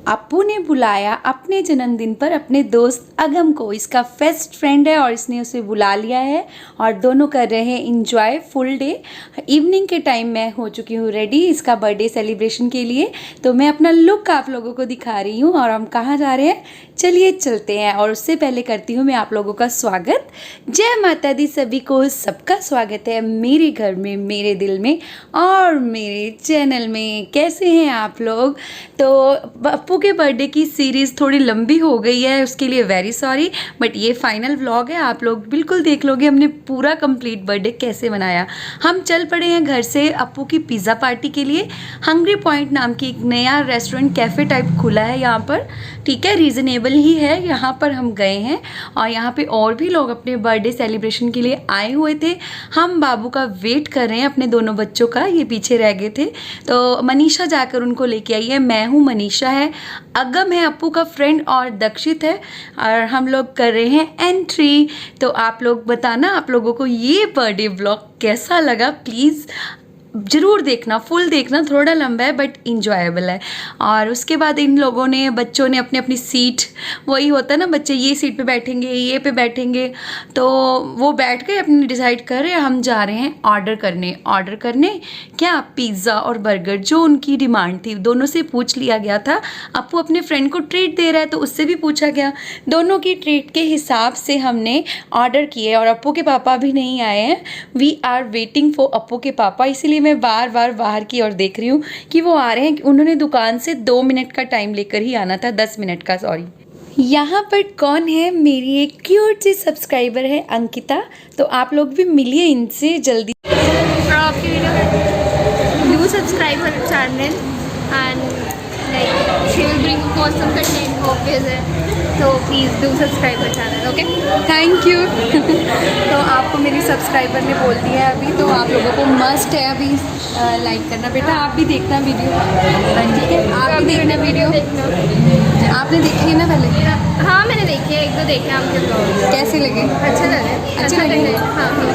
अप्पू ने बुलाया अपने जन्मदिन पर अपने दोस्त अगम को। इसका बेस्ट फ्रेंड है और इसने उसे बुला लिया है और दोनों कर रहे हैं इंजॉय फुल डे। इवनिंग के टाइम मैं हो चुकी हूँ रेडी इसका बर्थडे सेलिब्रेशन के लिए, तो मैं अपना लुक आप लोगों को दिखा रही हूँ। और हम कहाँ जा रहे हैं, चलिए चलते हैं। और उससे पहले करती हूँ मैं आप लोगों का स्वागत। जय माता दी सभी को, सबका स्वागत है मेरे घर में, मेरे दिल में और मेरे चैनल में। कैसे हैं आप लोग? तो अप्पू के बर्थडे की सीरीज़ थोड़ी लंबी हो गई है, उसके लिए वेरी सॉरी, बट ये फाइनल व्लॉग है, आप लोग बिल्कुल देख लोगे हमने पूरा कंप्लीट बर्थडे कैसे मनाया। हम चल पड़े हैं घर से अप्पू की पिज़्ज़ा पार्टी के लिए। हंग्री पॉइंट नाम की एक नया रेस्टोरेंट कैफ़े टाइप खुला है यहाँ पर, ठीक है, रीज़नेबल ही है। यहाँ पर हम गए हैं और यहाँ पे और भी लोग अपने बर्थडे सेलिब्रेशन के लिए आए हुए थे। हम बाबू का वेट कर रहे हैं, अपने दोनों बच्चों का, ये पीछे रह गए थे। तो मनीषा जाकर उनको लेके आई है। मैं हूँ, मनीषा है, अगम है अप्पू का फ्रेंड और दक्षित है, और हम लोग कर रहे हैं एंट्री। तो आप लोग बताना आप लोगों को ये बर्थडे व्लॉग कैसा लगा, प्लीज़ ज़रूर देखना, फुल देखना, थोड़ा लंबा है बट इंजॉयबल है। और उसके बाद इन लोगों ने, बच्चों ने अपनी अपनी सीट, वही होता है ना, बच्चे ये सीट पे बैठेंगे, ये पे बैठेंगे, तो वो बैठ गए, अपने डिसाइड कर रहे हैं। हम जा रहे हैं ऑर्डर करने क्या, पिज़्ज़ा और बर्गर, जो उनकी डिमांड थी। दोनों से पूछ लिया गया था, अप्पू अपने फ्रेंड को ट्रीट दे रहा है तो उससे भी पूछा गया। दोनों की ट्रीट के हिसाब से हमने ऑर्डर किए और अप्पू के पापा भी नहीं आए हैं। We are waiting for Appu के पापा, इसीलिए मैं बार बार बाहर की ओर देख रही हूँ कि वो आ रहे हैं। उन्होंने दुकान से 2 मिनट का टाइम लेकर ही आना था, 10 मिनट का, सॉरी। यहाँ पर कौन है, मेरी एक क्यूट सी सब्सक्राइबर है अंकिता, तो आप लोग भी मिलिए इनसे जल्दी। Do subscribe her channel and like she will bring awesome content for visit, so please do subscribe her channel, okay? Thank you. तो आपको मेरी सब्सक्राइबर ने बोल दिया है अभी, तो आप लोगों को मस्ट है अभी लाइक करना। बेटा आप भी देखना वीडियो, ठीक है, आप भी देखना वीडियो। आपने देखी है ना पहले? हाँ मैंने देखे, एक दो देखे आपके ब्लॉग। कैसे लगे? अच्छा लगे, अच्छा लगे।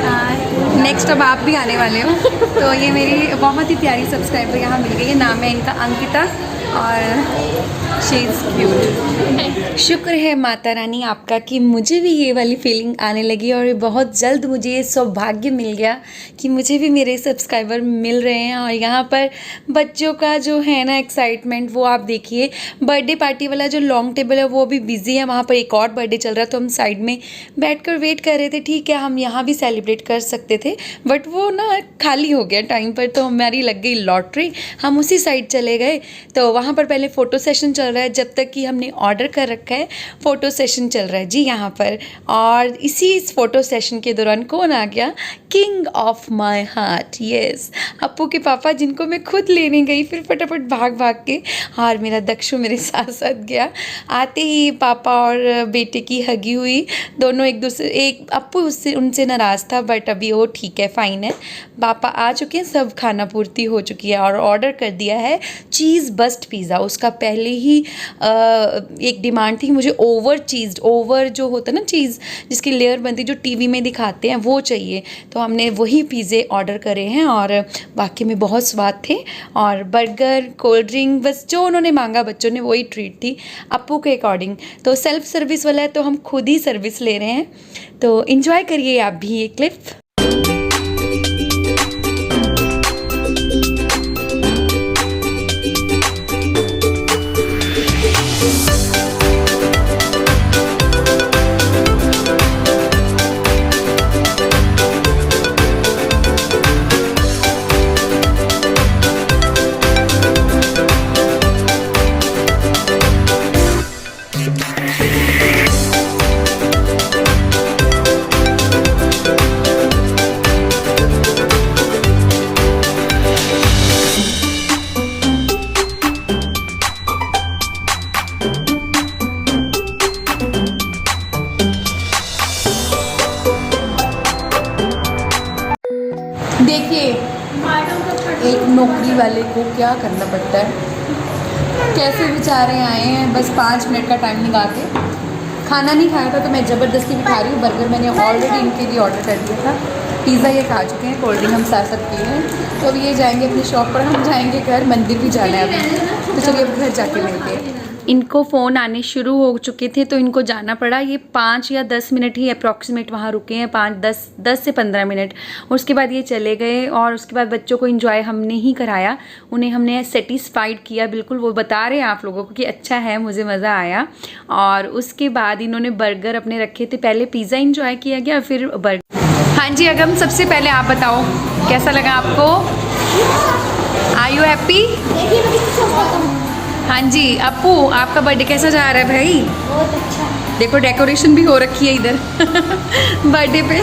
हाँ। नेक्स्ट अब आप भी आने वाले हो। तो ये मेरी बहुत ही प्यारी सब्सक्राइबर यहाँ मिल गई है, नाम है इनका अंकिता और शी इज़ क्यूट। शुक्र है माता रानी आपका कि मुझे भी ये वाली फीलिंग आने लगी और बहुत जल्द मुझे ये सौभाग्य मिल गया कि मुझे भी मेरे सब्सक्राइबर मिल रहे हैं। और यहाँ पर बच्चों का जो है ना एक्साइटमेंट, वो आप देखिए। बर्थडे पार्टी वाला जो लॉन्ग टेबल है वो भी बिजी है, वहाँ पर एक और बर्थडे चल रहा है, तो हम साइड में बैठकर वेट कर रहे थे। ठीक है, हम यहाँ भी सेलिब्रेट कर सकते थे बट वो ना खाली हो गया टाइम पर, तो हमारी लग गई लॉटरी, हम उसी साइड चले गए। तो वहाँ पर पहले फ़ोटो सेशन चल रहा है, जब तक कि हमने ऑर्डर कर रखा है फ़ोटो सेशन चल रहा है जी यहाँ पर। और इस फ़ोटो सेशन के दौरान कौन आ गया, king of my heart, yes, Appu के पापा, जिनको मैं खुद लेने गई फिर फटाफट भाग भाग के, और मेरा दक्षु मेरे साथ साथ गया। आते ही पापा और बेटे की हगी हुई, दोनों एक दूसरे, एक अप्पू उससे उनसे नाराज़ था बट अभी वो ठीक है, फ़ाइन है। पापा आ चुके हैं, सब खाना पूर्ति हो चुकी है और ऑर्डर कर दिया है चीज़ बस्ट पिज़्ज़ा। उसका पहले ही एक डिमांड थी, मुझे ओवर जो होता है ना चीज़ जिसकी लेयर बनती, जो टीवी में दिखाते हैं, वो चाहिए। तो हमने वही पिज़्ज़े ऑर्डर करे हैं और वाकई में बहुत स्वाद थे। और बर्गर, कोल्ड ड्रिंक, बस जो उन्होंने मांगा बच्चों ने वही ट्रीट थी अप्पू के अकॉर्डिंग। तो सेल्फ सर्विस वाला है तो हम खुद ही सर्विस ले रहे हैं, तो इन्जॉय करिए आप भी ये क्लिप। देखिए एक नौकरी वाले को क्या करना पड़ता है, कैसे बेचारे आए हैं, बस 5 मिनट का टाइम निकाल के। खाना नहीं खाया था तो मैं ज़बरदस्ती भी खा रही हूँ। बर्गर मैंने ऑलरेडी इनके लिए ऑर्डर कर दिया था, पिज़्ज़ा ये खा चुके हैं, कोल्ड ड्रिंक हम साथ साथ पिए हैं। तो अब ये जाएंगे अपनी शॉप पर, हम जाएंगे घर, मंदिर भी जाना है अभी, तो चलिए अब घर जाके मिलते हैं। इनको फ़ोन आने शुरू हो चुके थे तो इनको जाना पड़ा। ये 5 या 10 मिनट ही अप्रॉक्सीमेट वहाँ रुके हैं, 5-10 से 15 मिनट। उसके बाद ये चले गए और उसके बाद बच्चों को एंजॉय हमने ही कराया, उन्हें हमने सेटिस्फाइड किया बिल्कुल। वो बता रहे हैं आप लोगों को कि अच्छा है, मुझे मज़ा आया। और उसके बाद इन्होंने बर्गर अपने रखे थे, पहले पिज़्ज़ा एंजॉय किया गया फिर बर्गर। हाँ जी अगम, सबसे पहले आप बताओ कैसा लगा आपको? Are you happy? हाँ जी अप्पू, आपका बर्थडे कैसा जा रहा है भाई? बहुत अच्छा। देखो डेकोरेशन भी हो रखी है इधर बर्थडे पे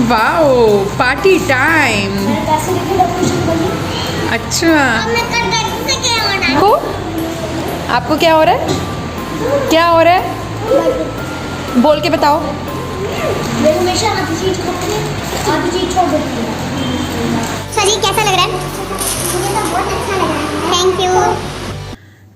वाओ पार्टी टाइम। अच्छा आपको क्या हो रहा है? क्या हो रहा है बोल के बताओ। हमेशा आधी चीज खाते हैं, आधी चीज छोड़ देते हैं। सर ये कैसा लग रहा है? मुझे तो बहुत अच्छा लग रहा है। Thank you.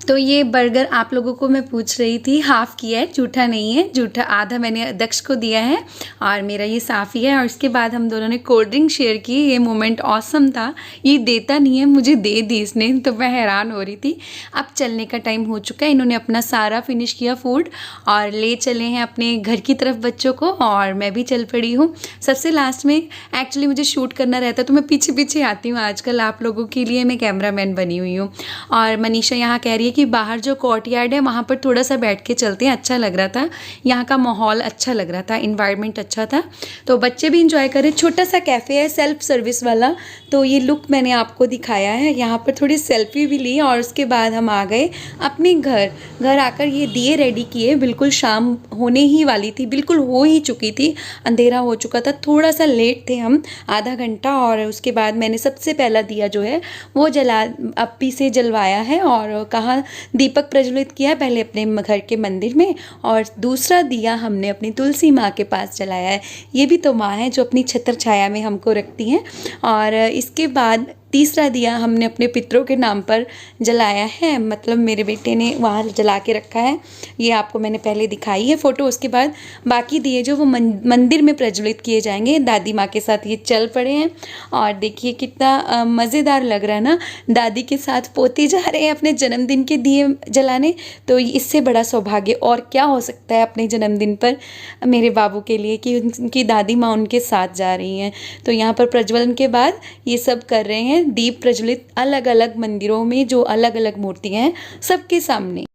तो ये बर्गर आप लोगों को मैं पूछ रही थी, हाफ़ किया है, जूठा नहीं है। जूठा आधा मैंने दक्ष को दिया है और मेरा ये साफ़ ही है। और इसके बाद हम दोनों ने कोल्ड ड्रिंक शेयर की। ये मोमेंट ऑसम था, ये देता नहीं है, मुझे दे दी इसने, तो मैं हैरान हो रही थी। अब चलने का टाइम हो चुका है, इन्होंने अपना सारा फिनिश किया फूड और ले चले हैं अपने घर की तरफ बच्चों को, और मैं भी चल पड़ी हूँ सबसे लास्ट में। एक्चुअली मुझे शूट करना रहता तो मैं पीछे पीछे आती हूँ, आजकल आप लोगों के लिए मैं कैमरामैन बनी हुई हूँ। और मनीषा यहाँ कह रही है कि बाहर जो कोर्टयार्ड है वहाँ पर थोड़ा सा बैठ के चलते हैं, अच्छा लग रहा था, यहाँ का माहौल अच्छा लग रहा था, इन्वायरमेंट अच्छा था, तो बच्चे भी इंजॉय करें। छोटा सा कैफ़े है सेल्फ सर्विस वाला, तो ये लुक मैंने आपको दिखाया है। यहाँ पर थोड़ी सेल्फी भी ली और उसके बाद हम आ गए अपने घर आकर ये दिए रेडी किए। बिल्कुल शाम होने ही वाली थी, बिल्कुल हो ही चुकी थी, अंधेरा हो चुका था, थोड़ा सा लेट थे हम, आधा घंटा। और उसके बाद मैंने सबसे पहला दिया जो है वो अप्पी से जलवाया है और कहाँ दीपक प्रज्वलित किया है, पहले अपने घर के मंदिर में और दूसरा दिया हमने अपनी तुलसी माँ के पास जलाया है। ये भी तो माँ है जो अपनी छत्र छाया में हमको रखती हैं। और इसके बाद तीसरा दिया हमने अपने पितरों के नाम पर जलाया है, मतलब मेरे बेटे ने वहाँ जला के रखा है, ये आपको मैंने पहले दिखाई है फ़ोटो। उसके बाद बाकी दिए जो वो मंदिर में प्रज्वलित किए जाएंगे। दादी माँ के साथ ये चल पड़े हैं और देखिए कितना मज़ेदार लग रहा है ना, दादी के साथ पोते जा रहे हैं अपने जन्मदिन के दिए जलाने। तो इससे बड़ा सौभाग्य और क्या हो सकता है अपने जन्मदिन पर मेरे बाबू के लिए कि उनकी दादी माँ उनके साथ जा रही हैं। तो यहाँ पर प्रज्वलन के बाद ये सब कर रहे हैं, दीप प्रज्वलित अलग अलग मंदिरों में जो अलग अलग मूर्तियां हैं सबके सामने।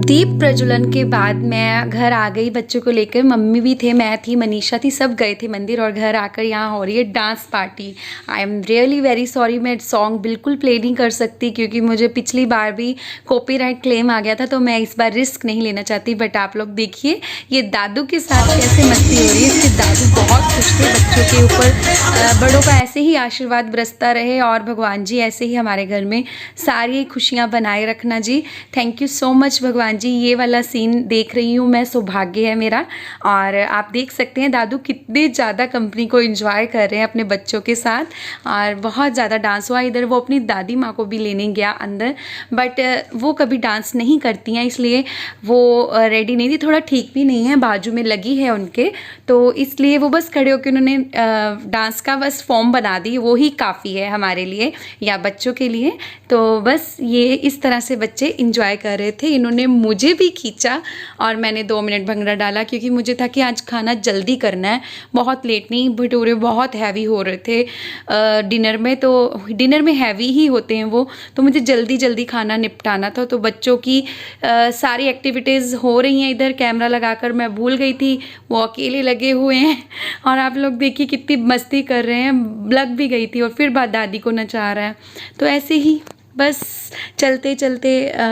दीप प्रज्वलन के बाद मैं घर आ गई बच्चों को लेकर, मम्मी भी थे, मैं थी, मनीषा थी, सब गए थे मंदिर। और घर आकर यहाँ हो रही है dance party. I am really very sorry, मैं सॉन्ग बिल्कुल प्ले नहीं कर सकती क्योंकि मुझे पिछली बार भी कॉपीराइट क्लेम आ गया था, तो मैं इस बार रिस्क नहीं लेना चाहती। बट आप लोग देखिए ये दादू के साथ कैसे मस्ती हो रही है। इसके दादू बहुत खुश थे बच्चों के ऊपर। बड़ों का ऐसे ही आशीर्वाद बरसता रहे और भगवान जी ऐसे ही हमारे घर में सारी खुशियाँ बनाए रखना जी। थैंक यू सो मच भगवान जी। ये वाला सीन देख रही हूँ मैं, सौभाग्य है मेरा। और आप देख सकते हैं दादू कितने ज़्यादा कंपनी को एंजॉय कर रहे हैं अपने बच्चों के साथ, और बहुत ज़्यादा डांस हुआ इधर। वो अपनी दादी माँ को भी लेने गया अंदर, बट वो कभी डांस नहीं करती हैं इसलिए वो रेडी नहीं थी, थोड़ा ठीक भी नहीं है, बाजू में लगी है उनके, तो इसलिए वो बस खड़े होकर उन्होंने डांस का बस फॉर्म बना दी, वो ही काफ़ी है हमारे लिए या बच्चों के लिए। तो बस ये इस तरह से बच्चे इंजॉय कर रहे थे। इन्होंने मुझे भी खींचा और मैंने 2 मिनट भंगड़ा डाला क्योंकि मुझे था कि आज खाना जल्दी करना है, बहुत लेट नहीं। भटूरे बहुत हैवी हो रहे थे डिनर में, तो डिनर में हैवी ही होते हैं वो, तो मुझे जल्दी जल्दी खाना निपटाना था। तो बच्चों की सारी एक्टिविटीज़ हो रही हैं इधर, कैमरा लगाकर मैं भूल गई थी, वो अकेले लगे हुए हैं। और आप लोग देखिए कितनी मस्ती कर रहे हैं, लग भी गई थी और फिर बाद दादी को नचा रहा है। तो ऐसे ही बस चलते चलते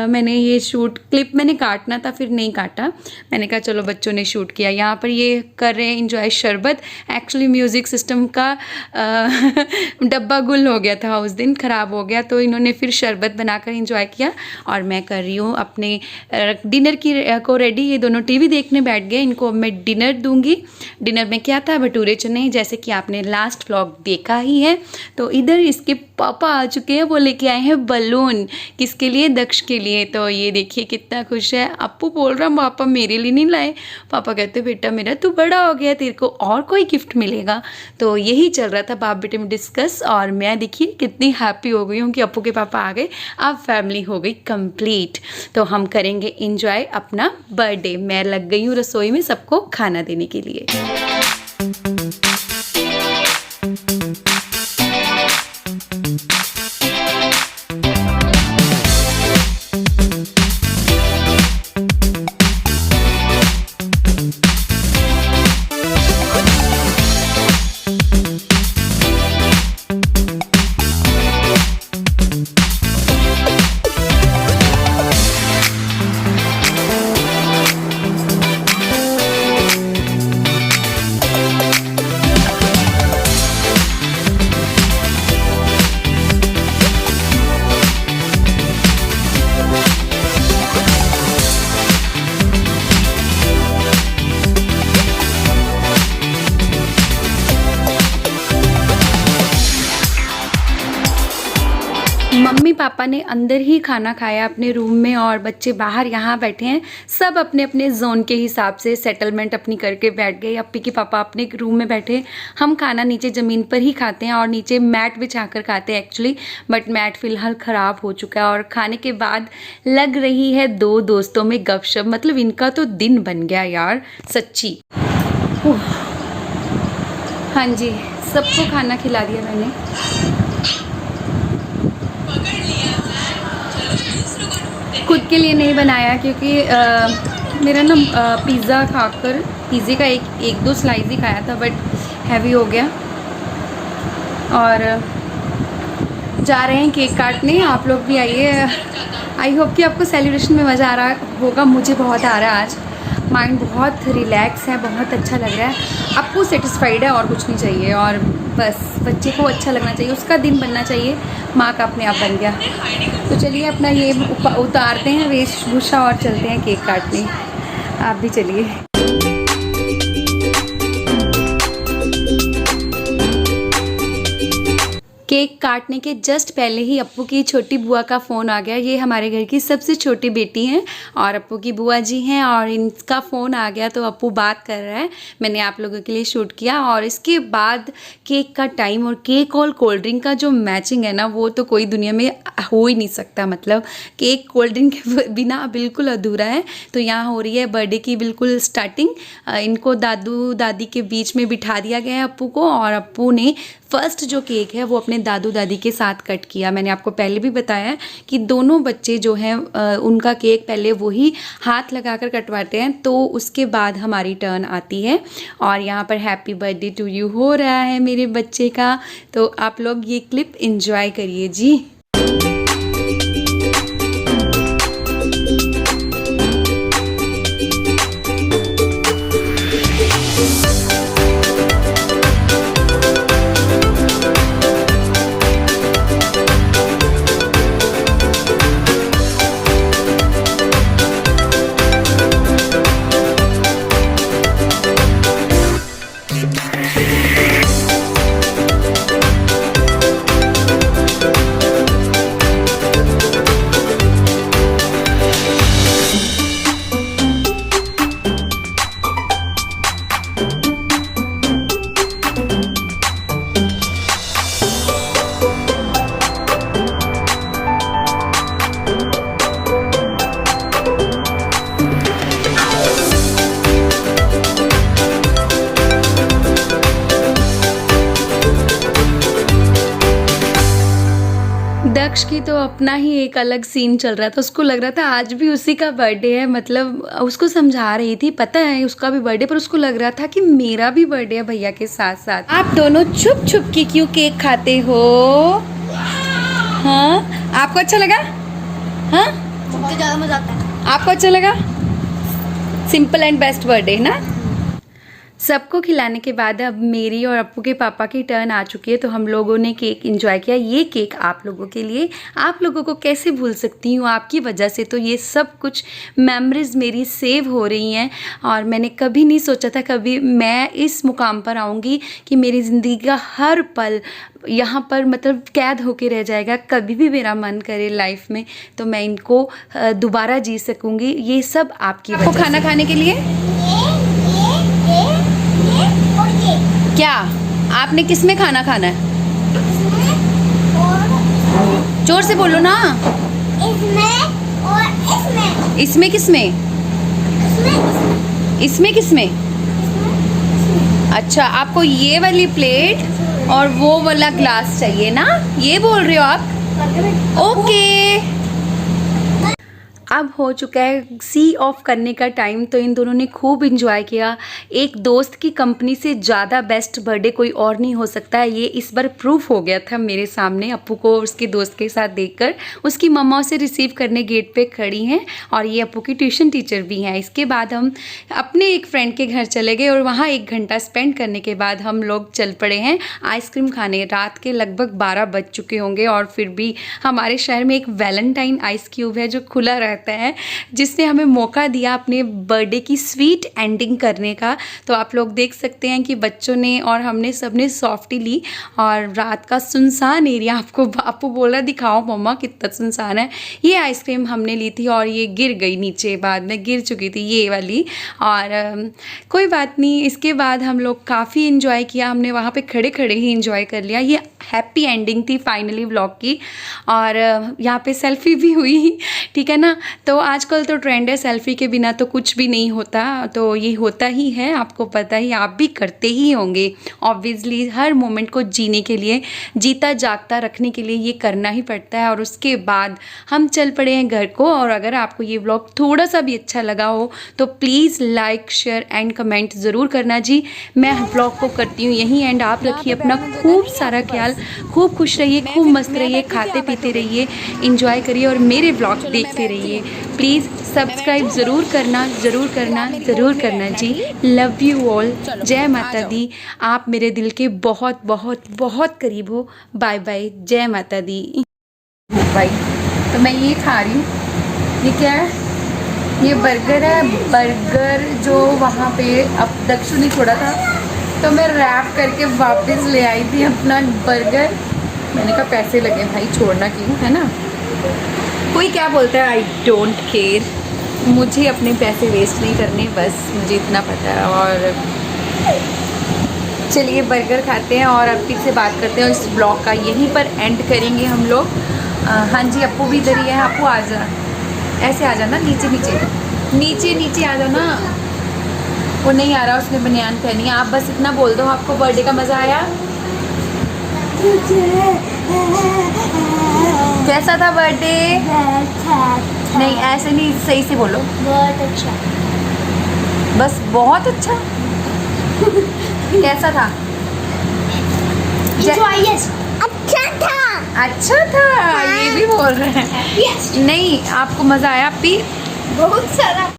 मैंने ये शूट क्लिप मैंने काटना था, फिर नहीं काटा। मैंने कहा चलो बच्चों ने शूट किया। यहाँ पर ये कर रहे हैं इंजॉय शरबत। एक्चुअली म्यूज़िक सिस्टम का डब्बा गुल हो गया था उस दिन, ख़राब हो गया, तो इन्होंने फिर शरबत बनाकर इंजॉय किया। और मैं कर रही हूँ अपने डिनर को रेडी। ये दोनों टीवी देखने बैठ गए, इनको मैं डिनर दूंगी। डिनर में क्या था, भटूरे चने, जैसे कि आपने लास्ट व्लॉग देखा ही है। तो इधर इसके पापा आ चुके हैं, वो लेके आए हैं बलून। किसके लिए? दक्ष के लिए। तो ये देखिए कितना खुश है। अप्पू बोल रहा पापा मेरे लिए नहीं लाए। पापा कहते बेटा मेरा तू बड़ा हो गया, तेरे को और कोई गिफ्ट मिलेगा। तो यही चल रहा था बाप बेटे में डिस्कस। और मैं देखिए कितनी हैप्पी हो गई हूँ कि अप्पू के पापा आ गए, अब फैमिली हो गई कंप्लीट। तो हम करेंगे इंजॉय अपना बर्थडे। मैं लग गई हूँ रसोई में सबको खाना देने के लिए। मम्मी पापा ने अंदर ही खाना खाया अपने रूम में, और बच्चे बाहर यहाँ बैठे हैं। सब अपने अपने जोन के हिसाब से सेटलमेंट अपनी करके बैठ गए। अप्पी के पापा अपने रूम में बैठे। हम खाना नीचे ज़मीन पर ही खाते हैं और नीचे मैट बिछाकर खाते हैं एक्चुअली, बट मैट फ़िलहाल ख़राब हो चुका है। और खाने के बाद लग रही है दो दोस्तों में गपशप। मतलब इनका तो दिन बन गया यार सच्ची। हाँ जी, सबको खाना खिला दिया मैंने। खुद के लिए नहीं बनाया क्योंकि मेरा ना पिज़्ज़ा खाकर पिज़्ज़े का एक दो स्लाइस ही खाया था, बट हैवी हो गया। और जा रहे हैं केक काटने। आप लोग भी आइए। आई होप कि आपको सेलिब्रेशन में मज़ा आ रहा होगा। मुझे बहुत आ रहा है आज। माइंड बहुत रिलैक्स है, बहुत अच्छा लग रहा है। आपको सेटिस्फाइड है और कुछ नहीं चाहिए, और बस बच्चे को अच्छा लगना चाहिए, उसका दिन बनना चाहिए। माँ का अपने आप बन गया। तो चलिए अपना ये उतारते हैं वेशभूषा और चलते हैं केक काटने। आप भी चलिए। केक काटने के जस्ट पहले ही अप्पू की छोटी बुआ का फ़ोन आ गया। ये हमारे घर की सबसे छोटी बेटी हैं और अप्पू की बुआ जी हैं, और इनका फ़ोन आ गया तो अप्पू बात कर रहा है। मैंने आप लोगों के लिए शूट किया। और इसके बाद केक का टाइम, और केक और कोल्ड ड्रिंक का जो मैचिंग है ना, वो तो कोई दुनिया में हो ही नहीं सकता। मतलब केक कोल्ड ड्रिंक के बिना बिल्कुल अधूरा है। तो यहाँ हो रही है बर्थडे की बिल्कुल स्टार्टिंग। इनको दादू दादी के बीच में बिठा दिया गया है अप्पू को, और अप्पू ने फर्स्ट जो केक है वो अपने दादू दादी के साथ कट किया। मैंने आपको पहले भी बताया कि दोनों बच्चे जो हैं उनका केक पहले वही हाथ लगाकर कटवाते हैं, तो उसके बाद हमारी टर्न आती है। और यहाँ पर हैप्पी बर्थडे टू यू हो रहा है मेरे बच्चे का। तो आप लोग ये क्लिप एंजॉय करिए जी। दक्ष की तो अपना ही एक अलग सीन चल रहा था। उसको लग रहा था आज भी उसी का बर्थडे है। मतलब उसको समझा रही थी, पता है उसका भी बर्थडे, पर उसको लग रहा था कि मेरा भी बर्थडे है भैया के साथ साथ। आप दोनों छुप छुप के क्यों केक खाते हो? हाँ, आपको अच्छा लगा? हाँ, सबसे ज़्यादा मज़ा आता है। आपको अच्छा लगा? सिंपल एंड बेस्ट बर्थडे ना। सबको खिलाने के बाद अब मेरी और अप्पू के पापा की टर्न आ चुकी है, तो हम लोगों ने केक एंजॉय किया। ये केक आप लोगों के लिए, आप लोगों को कैसे भूल सकती हूँ, आपकी वजह से तो ये सब कुछ मेमोरीज़ मेरी सेव हो रही हैं। और मैंने कभी नहीं सोचा था कभी मैं इस मुकाम पर आऊँगी कि मेरी ज़िंदगी का हर पल यहाँ पर मतलब कैद होके रह जाएगा। कभी भी मेरा मन करे लाइफ में तो मैं इनको दोबारा जी सकूँगी। ये सब आपकी वजह से। खाना खाने के लिए और ये क्या आपने किस में खाना खाना है? और जोर से बोलो ना। इसमें और इसमें। इसमें किसमें? इसमें किसमें? अच्छा, आपको ये वाली प्लेट और वो वाला ग्लास चाहिए ना, ये बोल रहे हो आप? ओके। अब हो चुका है सी ऑफ करने का टाइम, तो इन दोनों ने खूब इंजॉय किया। एक दोस्त की कंपनी से ज़्यादा बेस्ट बर्थडे कोई और नहीं हो सकता है, ये इस बार प्रूफ हो गया था मेरे सामने। अप्पू को उसके दोस्त के साथ देखकर उसकी मम्मा उसे रिसीव करने गेट पे खड़ी हैं, और ये अप्पू की ट्यूशन टीचर भी हैं। इसके बाद हम अपने एक फ्रेंड के घर चले गए और वहाँ 1 घंटा स्पेंड करने के बाद हम लोग चल पड़े हैं आइसक्रीम खाने। रात के लगभग 12 बज चुके होंगे, और फिर भी हमारे शहर में एक वैलेंटाइन आइस क्यूब है जो खुला रहता है, जिसने हमें मौका दिया अपने बर्थडे की स्वीट एंडिंग करने का। तो आप लोग देख सकते हैं कि बच्चों ने और हमने सबने सॉफ्टी ली, और रात का सुनसान एरिया आपको बोल रहा दिखाओ मम्मा कितना सुनसान है। ये आइसक्रीम हमने ली थी और ये गिर गई नीचे, बाद में गिर चुकी थी ये वाली, और कोई बात नहीं। इसके बाद हम लोग काफ़ी इन्जॉय किया, हमने वहाँ पे खड़े खड़े ही इन्जॉय कर लिया। ये हैप्पी एंडिंग थी फाइनली व्लॉग की, और यहाँ पे सेल्फी भी हुई, ठीक है ना। तो आजकल तो ट्रेंड है सेल्फी के बिना तो कुछ भी नहीं होता, तो ये होता ही है, आपको पता ही, आप भी करते ही होंगे ऑब्वियसली। हर मोमेंट को जीने के लिए, जीता जागता रखने के लिए ये करना ही पड़ता है। और उसके बाद हम चल पड़े हैं घर को। और अगर आपको ये व्लॉग थोड़ा सा भी अच्छा लगा हो तो please like share and comment ज़रूर करना जी। मैं व्लॉग को करती हूँ यहीं एंड। आप रखिए अपना खूब सारा ख्याल, खूब खुश रहिए, खूब मस्त रहिए, खाते पीते रहिए, इंजॉय करिए और मेरे व्लॉग देखते रहिए। प्लीज़ सब्सक्राइब ज़रूर करना, ज़रूर करना, ज़रूर करना जी। Love you all. जय माता दी। आप मेरे दिल के बहुत बहुत बहुत करीब हो। Bye bye. जय माता दी। भाई तो मैं ये खा रही हूँ, ये क्या है? ये बर्गर है। बर्गर जो वहाँ पे अब दक्षु ने छोड़ा था तो मैं रैप करके वापस ले आई थी अपना बर्गर। मैंने कहा पैसे लगे भाई, छोड़ना क्यों, है ना। कोई क्या बोलता है, आई डोंट केयर, मुझे अपने पैसे वेस्ट नहीं करने, बस मुझे इतना पता है। और चलिए बर्गर खाते हैं और अब फिर से बात करते हैं। इस ब्लॉग का यहीं पर एंड करेंगे हम लोग। हाँ जी, अप्पू भी इधर ही है। अप्पू आ जा, ऐसे आ जाना, नीचे नीचे नीचे नीचे आ जाना। वो नहीं आ रहा, उसने बनियान पहनी है। आप बस इतना बोल दो, आपको बर्थडे का मज़ा आया? कैसा था बर्थडे? नहीं ऐसे नहीं, सही से बोलो। बहुत अच्छा। बस बहुत अच्छा। कैसा था? अच्छा था। अच्छा था, ये भी बोल रहे हैं। नहीं आपको मज़ा आया? पी बहुत सारा।